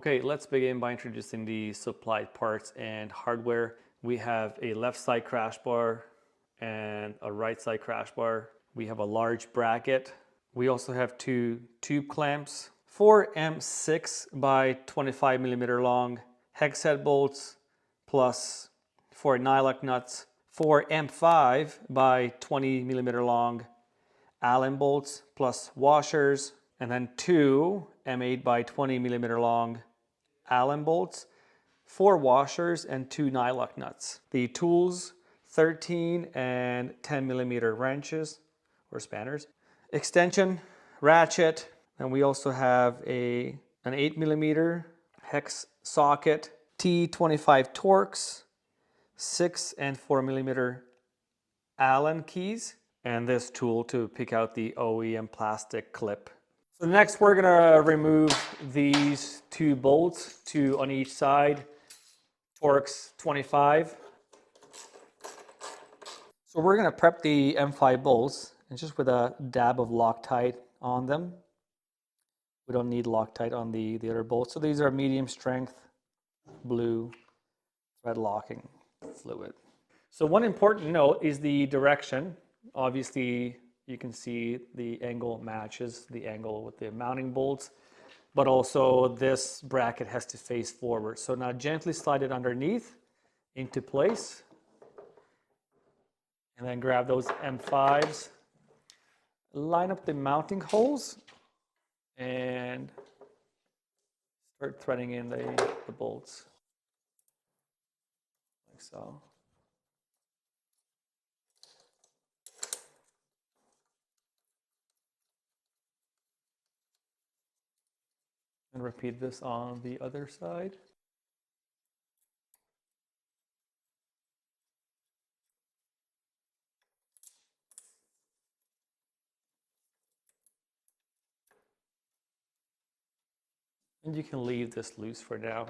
Okay, let's begin by introducing the supplied parts and hardware. We have a left side crash bar and a right side crash bar. We have a large bracket. We also have two tube clamps, 4 M6 by 25 millimeter long hex head bolts, plus 4 nylock nuts, 4 M5 by 20 millimeter long Allen bolts, plus washers, and then 2 M8 by 20 millimeter long Allen bolts, 4 washers, and 2 nylock nuts. The tools, 13 and 10 millimeter wrenches or spanners. Extension, ratchet, and we also have an 8 millimeter hex socket, T25 Torx, 6 and 4 millimeter Allen keys, and this tool to pick out the OEM plastic clip. So next we're gonna remove these 2 bolts, 2 on each side, Torx 25. So we're gonna prep the M5 bolts and just with a dab of Loctite on them. We don't need Loctite on the other bolts. So these are medium strength blue thread locking fluid. So one important note is the direction. Obviously, you can see the angle matches the angle with the mounting bolts, but also this bracket has to face forward. So now gently slide it underneath into place, and then grab those M5s, line up the mounting holes, and start threading in the bolts, like so. And repeat this on the other side. And you can leave this loose for now.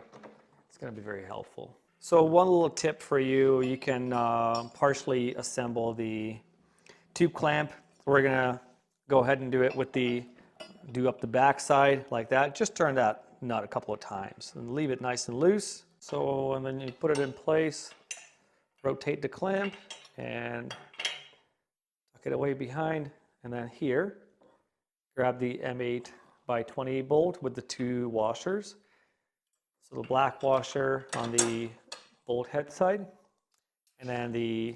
It's going to be very helpful. So one little tip for you, you can partially assemble the tube clamp. We're going to go ahead and do it with do up the back side like that. Just turn that nut a couple of times and leave it nice and loose. So, and then you put it in place, rotate the clamp and tuck it away behind. And then here, grab the M8 by 20 bolt with the 2 washers. So the black washer on the bolt head side, and then the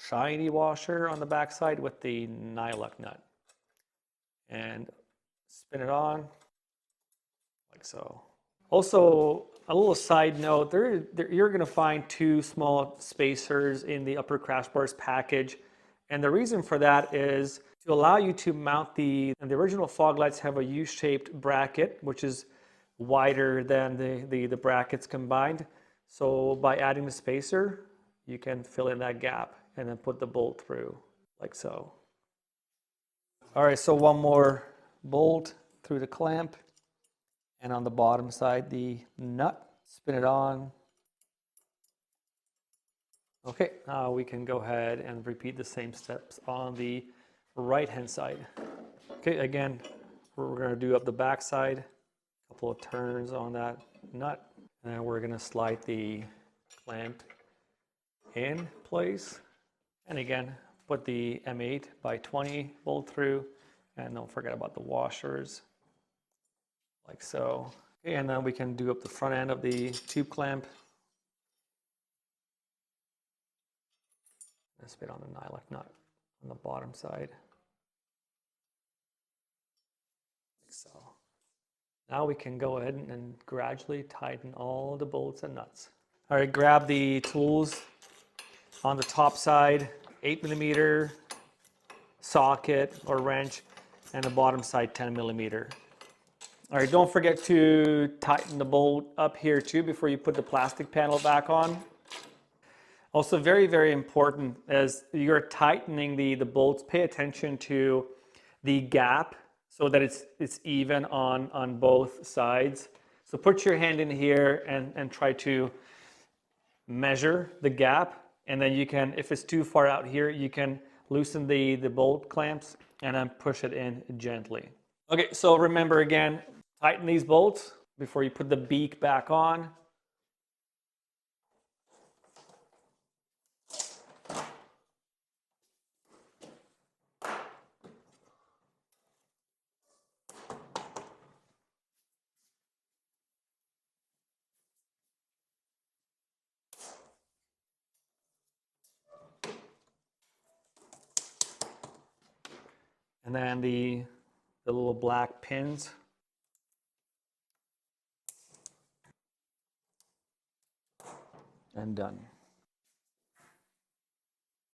shiny washer on the back side with the nylock nut. And spin it on like so. Also, a little side note, you're going to find 2 small spacers in the upper crash bars package. And the reason for that is to allow you to mount the original fog lights have a U-shaped bracket, which is wider than the brackets combined. So by adding the spacer, you can fill in that gap and then put the bolt through like so. All right, so one more bolt through the clamp, and on the bottom side the nut, spin it on. Okay, now we can go ahead and repeat the same steps on the right hand side. Okay, again, we're going to do up the back side, a couple of turns on that nut, and then we're going to slide the clamp in place, and again put the M8 by 20 bolt through, and don't forget about the washers like so. Okay, and then we can do up the front end of the tube clamp. Let's spin on the nylock nut on the bottom side like so. Now we can go ahead and gradually tighten all the bolts and nuts. All right, grab the tools on the top side, 8 millimeter socket or wrench, and the bottom side 10 millimeter. All right, don't forget to tighten the bolt up here too before you put the plastic panel back on. Also very, very important as you're tightening the bolts, pay attention to the gap so that it's even on both sides. So put your hand in here and try to measure the gap, and then you can, if it's too far out here, you can loosen the bolt clamps and then push it in gently. Okay, so remember again, tighten these bolts before you put the beak back on. And then the little black pins. And done.